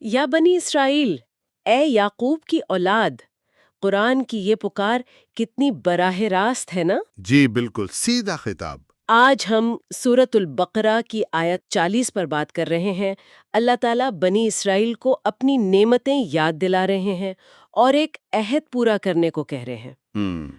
یا بنی اسرائیل، اے یعقوب کی اولاد، قرآن کی یہ پکار کتنی براہ راست ہے نا؟ جی بالکل سیدھا خطاب۔ آج ہم سورۃ البقرہ کی آیت 40 پر بات کر رہے ہیں۔ اللہ تعالیٰ بنی اسرائیل کو اپنی نعمتیں یاد دلا رہے ہیں اور ایک عہد پورا کرنے کو کہہ رہے ہیں۔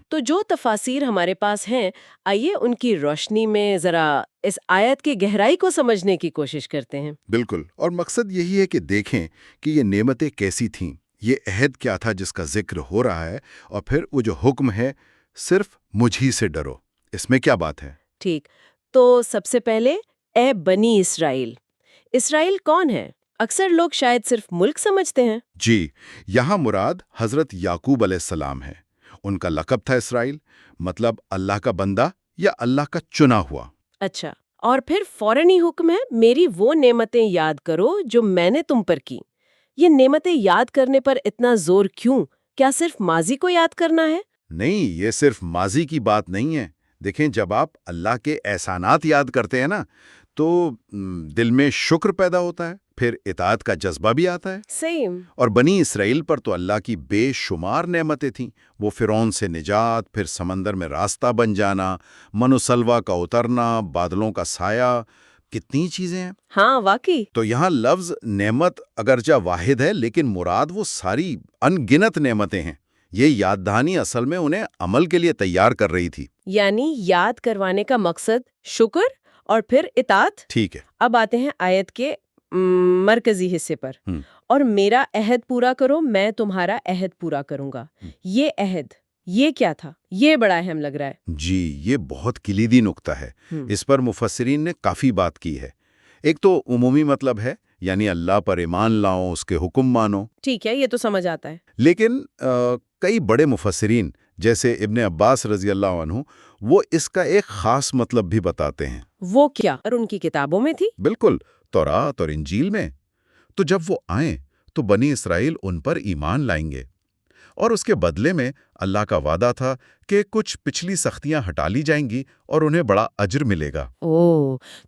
تو جو تفاسیر ہمارے پاس ہیں، آئیے ان کی روشنی میں ذرا اس آیت کی گہرائی کو سمجھنے کی کوشش کرتے ہیں۔ بالکل، اور مقصد یہی ہے کہ دیکھیں کہ یہ نعمتیں کیسی تھیں، یہ عہد کیا تھا جس کا ذکر ہو رہا ہے، اور پھر وہ جو حکم ہے صرف مجھ ہی سے ڈرو، اس میں کیا بات ہے؟ ٹھیک، تو سب سے پہلے اے بنی اسرائیل۔ اسرائیل کون ہے؟ اکثر لوگ شاید صرف ملک سمجھتے ہیں۔ جی، یہاں مراد حضرت یعقوب علیہ السلام ہے۔ ان کا لقب تھا اسرائیل، مطلب اللہ کا بندہ یا اللہ کا چنا ہوا۔ اچھا، اور پھر فوراً ہی حکم ہے میری وہ نعمتیں یاد کرو جو میں نے تم پر کی۔ یہ نعمتیں یاد کرنے پر اتنا زور کیوں؟ کیا صرف ماضی کو یاد کرنا ہے؟ نہیں، یہ صرف ماضی کی بات نہیں ہے۔ دیکھیں، جب آپ اللہ کے احسانات یاد کرتے ہیں نا، تو دل میں شکر پیدا ہوتا ہے، پھر اطاعت کا جذبہ بھی آتا ہے۔ سیم۔ اور بنی اسرائیل پر تو اللہ کی بے شمار نعمتیں تھیں۔ وہ فرعون سے نجات، پھر سمندر میں راستہ بن جانا، من و سلوہ کا اترنا، بادلوں کا سایہ، کتنی چیزیں ہیں۔ ہاں واقعی۔ تو یہاں لفظ نعمت اگرچہ واحد ہے، لیکن مراد وہ ساری ان گنت نعمتیں ہیں۔ یہ یاد دہانی اصل میں انہیں عمل کے لیے تیار کر رہی تھی۔ یعنی یاد کروانے کا مقصد شکر اور پھر اطاعت۔ ٹھیک ہے۔ اب آتے ہیں آیت کے مرکزی حصے پر۔ اور میرا عہد پورا کرو، میں تمہارا عہد پورا کروں گا۔ یہ عہد، یہ کیا تھا؟ یہ بڑا اہم لگ رہا ہے۔ جی، یہ بہت کلیدی نقطہ ہے۔ اس پر مفسرین نے کافی بات کی ہے۔ ایک تو عمومی مطلب ہے، یعنی اللہ پر ایمان لاؤ، اس کے حکم مانو۔ ٹھیک ہے، یہ تو سمجھ آتا ہے۔ لیکن کئی بڑے مفسرین جیسے ابن عباس رضی اللہ عنہ، وہ اس کا ایک خاص مطلب بھی بتاتے ہیں۔ وہ کیا؟ اور ان کی کتابوں میں تھی؟ بالکل، تورات اور انجیل میں۔ تو جب وہ آئیں تو بنی اسرائیل ان پر ایمان لائیں گے، اور اس کے بدلے میں اللہ کا وعدہ تھا کہ کچھ پچھلی سختیاں ہٹا لی جائیں گی اور انہیں بڑا اجر ملے گا۔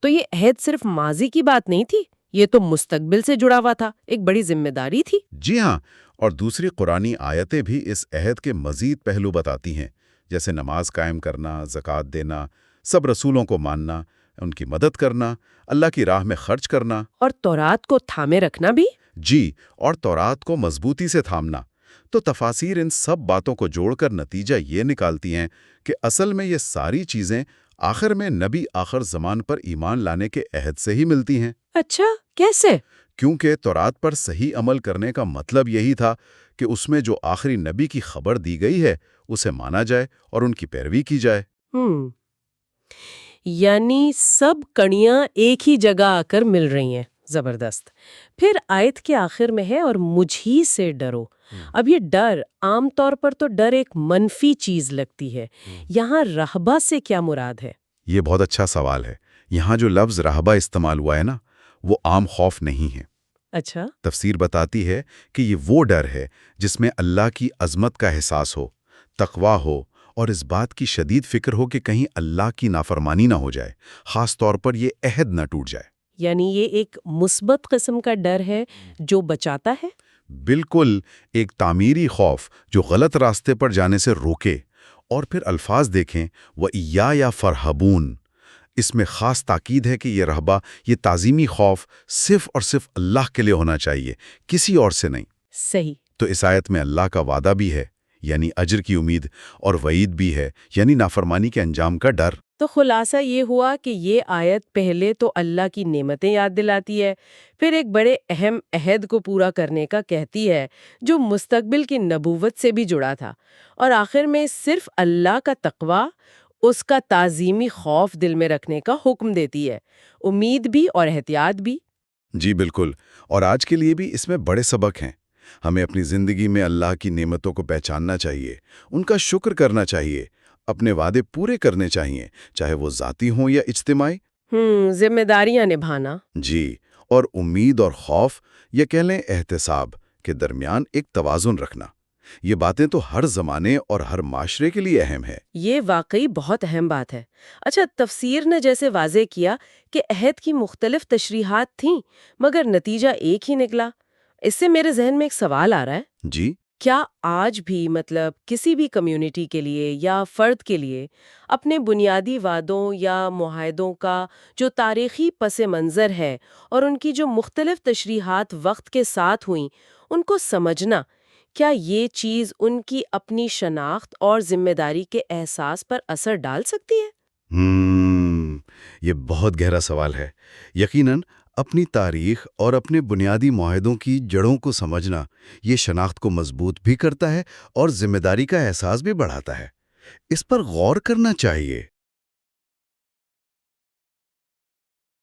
تو یہ عہد صرف ماضی کی بات نہیں تھی، یہ تو مستقبل سے جڑا ہوا تھا، ایک بڑی ذمہ داری تھی۔ جی ہاں، اور دوسری قرآنی آیتیں بھی اس عہد کے مزید پہلو بتاتی ہیں، جیسے نماز قائم کرنا، زکوٰۃ دینا، سب رسولوں کو ماننا، ان کی مدد کرنا، اللہ کی راہ میں خرچ کرنا۔ اور تورات کو تھامے رکھنا بھی؟ جی، اور تورات کو مضبوطی سے تھامنا۔ تو تفاسیر ان سب باتوں کو جوڑ کر نتیجہ یہ نکالتی ہیں کہ اصل میں یہ ساری چیزیں آخر میں نبی آخر زمان پر ایمان لانے کے عہد سے ہی ملتی ہیں۔ اچھا، کیسے؟ کیونکہ تورات پر صحیح عمل کرنے کا مطلب یہی تھا کہ اس میں جو آخری نبی کی خبر دی گئی ہے اسے مانا جائے اور ان کی پیروی کی جائے۔ یعنی سب کڑیاں ایک ہی جگہ آ کر مل رہی ہیں۔ زبردست۔ پھر آیت کے آخر میں ہے اور مجھ ہی سے ڈرو۔ اب یہ ڈر عام طور پر تو ڈر ایک منفی چیز لگتی ہے، یہاں رہبہ سے کیا مراد ہے؟ یہ بہت اچھا سوال ہے۔ یہاں جو لفظ رہبہ استعمال ہوا ہے نا، وہ عام خوف نہیں ہے۔ اچھا۔ تفسیر بتاتی ہے کہ یہ وہ ڈر ہے جس میں اللہ کی عظمت کا احساس ہو، تقویٰ ہو، اور اس بات کی شدید فکر ہو کہ کہیں اللہ کی نافرمانی نہ ہو جائے، خاص طور پر یہ عہد نہ ٹوٹ جائے۔ یعنی یہ ایک مثبت قسم کا ڈر ہے جو بچاتا ہے؟ بالکل، ایک تعمیری خوف جو غلط راستے پر جانے سے روکے۔ اور پھر الفاظ دیکھیں، وَإِيَّايَ فَارْهَبُونَ، اس میں خاص تاکید ہے کہ یہ رہبہ، یہ تعظیمی خوف صرف اور صرف اللہ کے لیے ہونا چاہیے، کسی اور سے نہیں۔ صحیح۔ تو اس آیت میں اللہ کا وعدہ بھی ہے، یعنی اجر کی امید، اور وعید بھی ہے، یعنی نافرمانی کے انجام کا ڈر۔ تو خلاصہ یہ ہوا کہ یہ آیت پہلے تو اللہ کی نعمتیں یاد دلاتی ہے، پھر ایک بڑے اہم عہد کو پورا کرنے کا کہتی ہے جو مستقبل کی نبوت سے بھی جڑا تھا، اور آخر میں صرف اللہ کا تقویٰ، اس کا تعظیمی خوف دل میں رکھنے کا حکم دیتی ہے، امید بھی اور احتیاط بھی۔ جی بالکل، اور آج کے لیے بھی اس میں بڑے سبق ہیں۔ ہمیں اپنی زندگی میں اللہ کی نعمتوں کو پہچاننا چاہیے، ان کا شکر کرنا چاہیے، اپنے وعدے پورے کرنے چاہیے، چاہے وہ ذاتی ہوں یا اجتماعی۔ ذمہ داریاں نبھانا۔ جی، اور امید اور خوف، یا کہہ لیں احتساب، کے درمیان ایک توازن رکھنا۔ یہ باتیں تو ہر زمانے اور ہر معاشرے کے لیے اہم ہے۔ یہ واقعی بہت اہم بات ہے۔ اچھا، تفسیر نے جیسے واضح کیا کہ عہد کی مختلف تشریحات تھیں مگر نتیجہ ایک ہی نکلا۔ اس سے میرے ذہن میں ایک سوال آ رہا ہے، جی کیا آج بھی کسی بھی کمیونٹی کے لیے یا فرد کے لیے اپنے بنیادی وعدوں یا معاہدوں کا جو تاریخی پس منظر ہے اور ان کی جو مختلف تشریحات وقت کے ساتھ ہوئیں ان کو سمجھنا، کیا یہ چیز ان کی اپنی شناخت اور ذمہ داری کے احساس پر اثر ڈال سکتی ہے؟ یہ بہت گہرا سوال ہے۔ یقیناً اپنی تاریخ اور اپنے بنیادی معاہدوں کی جڑوں کو سمجھنا یہ شناخت کو مضبوط بھی کرتا ہے اور ذمہ داری کا احساس بھی بڑھاتا ہے۔ اس پر غور کرنا چاہیے۔